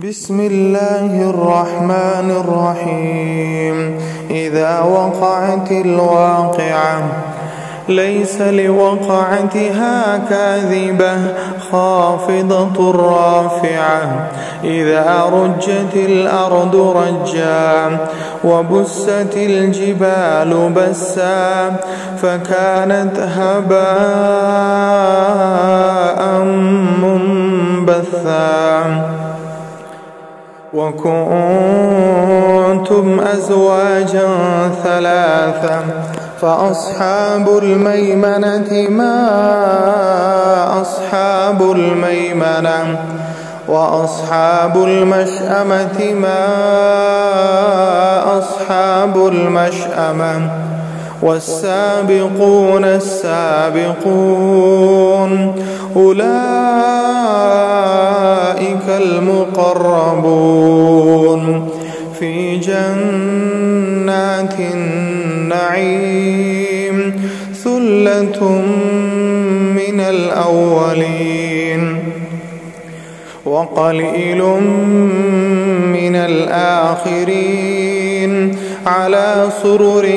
بسم الله الرحمن الرحيم. إذا وقعت الواقعة ليس لوقعتها كاذبة خافضة رافعة إذا رجت الأرض رجا وبست الجبال بسا فكانت هباء منبثا وكنتم أزواجا ثلاثا فأصحاب الميمنة ما أصحاب الميمنة وأصحاب المشأمة ما أصحاب المشأمة والسابقون السابقون أولئك المقربون في جنات النعيم ثلة من الأولين وقليل من الآخرين على سرر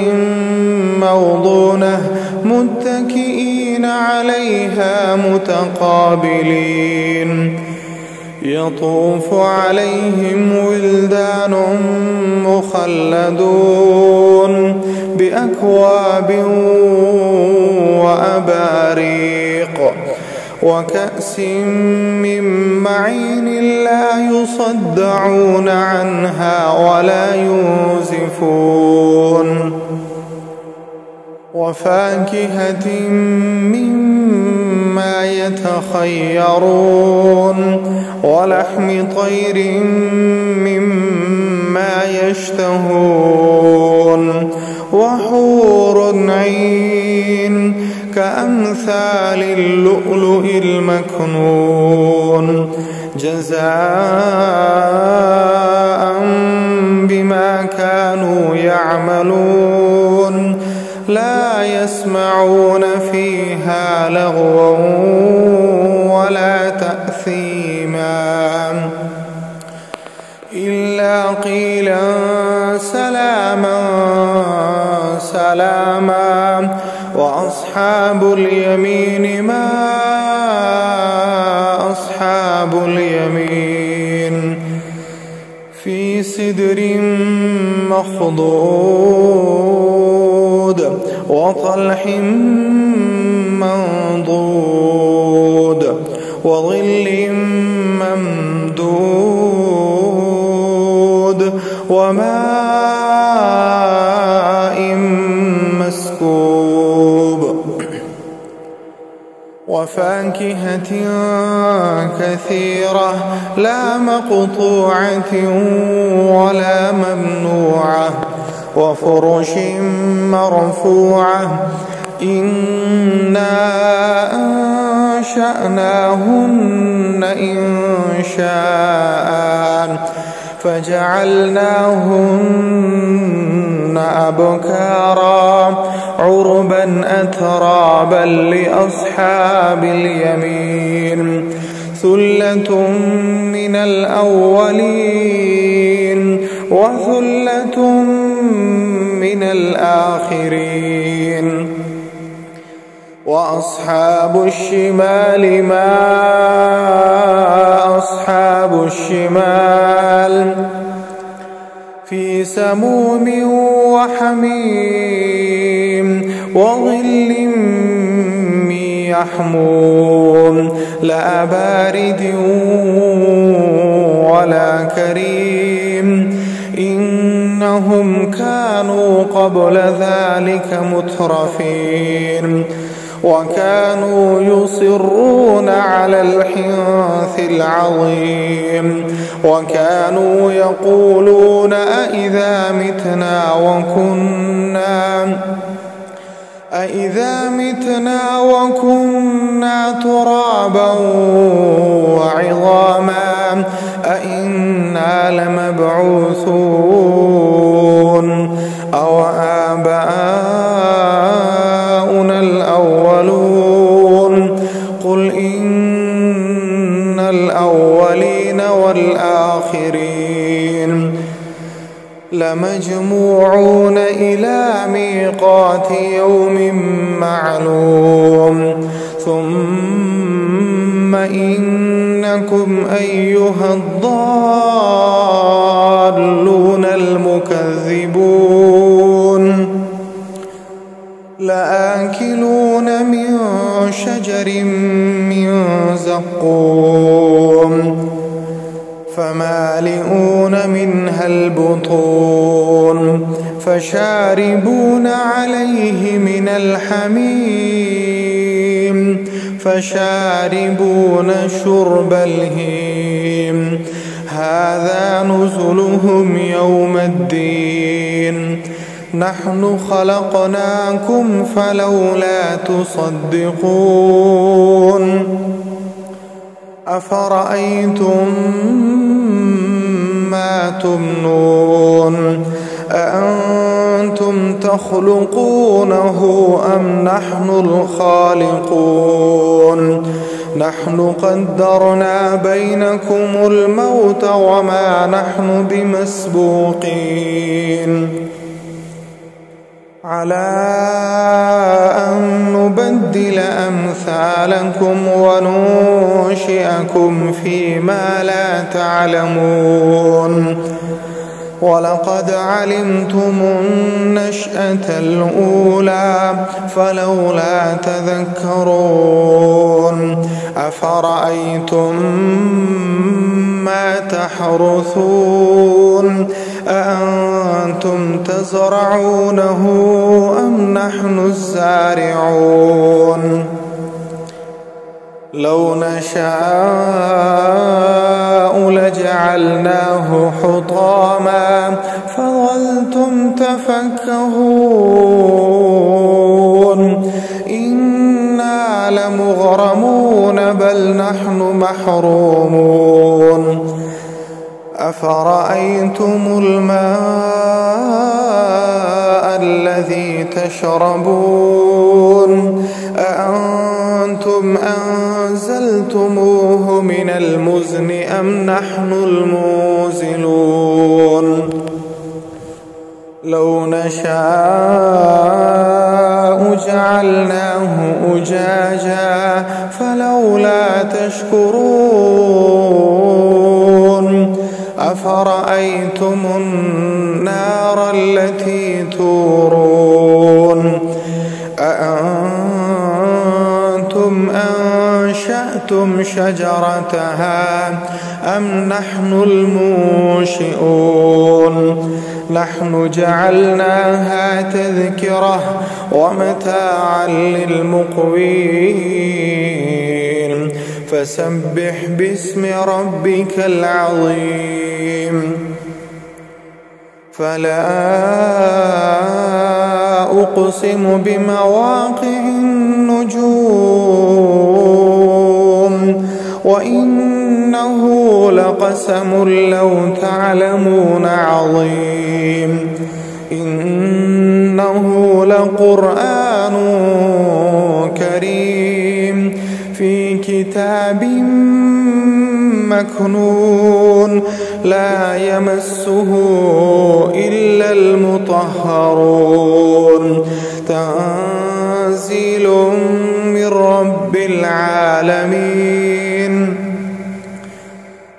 موضونة متكئين عليها متقابلين يطوف عليهم ولدان مخلدون بأكواب وأباريق وكأس من معين لا يصدعون عنها ولا ينزفون وفاكهة مما يتخيرون ولحم طير مما يشتهون وحور عين كأمثال اللؤلؤ المكنون جزاء بما كانوا يعملون لا يسمعون فيها لغوا ولا تأثيما إلا قيلا سلاما سلاما وأصحاب اليمين ما أصحاب اليمين في سدر مخضود وطلح منضود وظل ممدود وماء مسكوب وفاكهة كثيرة لا مقطوعة ولا ممنوعة وفرش مرفوعة إنا أنشأناهن إنشاء فجعلناهن أبكارا عربا أترابا لأصحاب اليمين ثلة من الأولين وثلة من الآخرين وأصحاب الشمال ما أصحاب الشمال في سموم وحميم وظل من يحموم لا بارد ولا كريم إنهم كانوا قبل ذلك مترفين وكانوا يصرون على الحنث العظيم وكانوا يقولون أإذا متنا وكنا ترابا وعظاما أإنا لمبعوثون أو آباؤنا الأولون قل إن الأولين والآخرين الآخرين لمجموعون إلى ميقات يوم معلوم ثم إنكم أيها الضالون المكذبون لآكلون من شجر من زقوم فمالئون منها البطون فشاربون عليه من الحميم فشاربون شرب الهيم هذا نزلهم يوم الدين نحن خلقناكم فلولا تصدقون أفرأيتم ما تمنون أأنتم تخلقونه أم نحن الخالقون نحن قدرنا بينكم الموت وما نحن بمسبوقين على أن نبدل أمثالكم وننشئكم فيما لا تعلمون ولقد علمتم النشأة الأولى فلولا تذكرون أفرأيتم ما تحرثون أأنتم تزرعونه أم نحن الزارعون لو نشاء لجعلناه حطاما فظلتم تفكهون إنا لمغرمون بل نحن محرومون أفرأيتم الماء الذي تشربون أأنتم أنزلتموه من المزن أم نحن المنزلون لو نشاء جعلناه أجاجا فلولا تشكرون أفرأيتم النار التي تورون أأنتم أنشأتم شجرتها أم نحن المنشئون نحن جعلناها تذكرة ومتاعا للمقوين فسبح باسم ربك العظيم فلا أقسم بمواقع النجوم وإنه لقسم لو تعلمون عظيم إنه لقرآن كريم في كتاب مكنون لا يمسه إلا المطهرون تنزيل من رب العالمين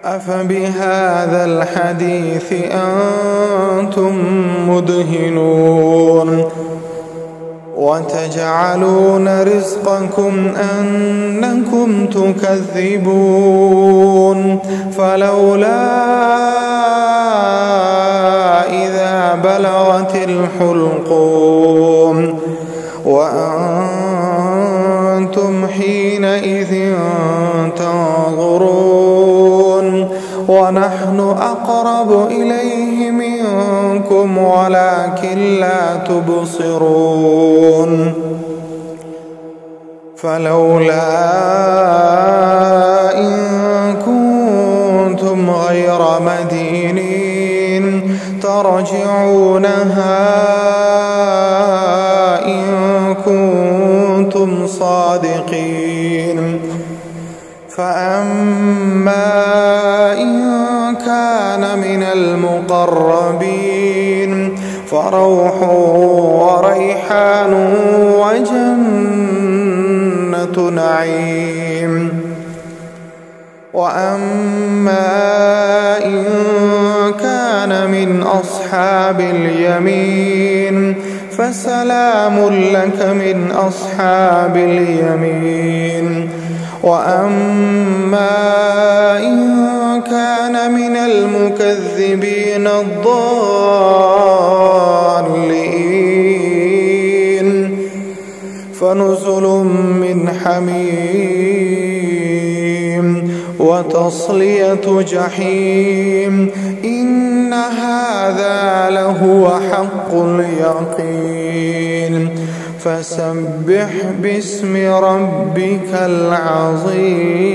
أفبهذا الحديث أنتم مدهنون وتجعلون رزقكم أنكم تكذبون فلولا إذا بلغت الحلقوم وأنتم حينئذ تنظرون ونحن أقرب إليه منكم ولكن لا تبصرون فلولا إن كنتم غير مدينين ترجعونها إن كنتم صادقين فأما إن كان من المقربين فروح وريحان وجنة نعيم. وأما إن كان من أصحاب اليمين فسلام لك من أصحاب اليمين. وأما إن كان من المكذبين الضالين فنزل من حميم وتصلية جحيم. إن هذا لهو حق اليقين. فسبح باسم ربك العظيم.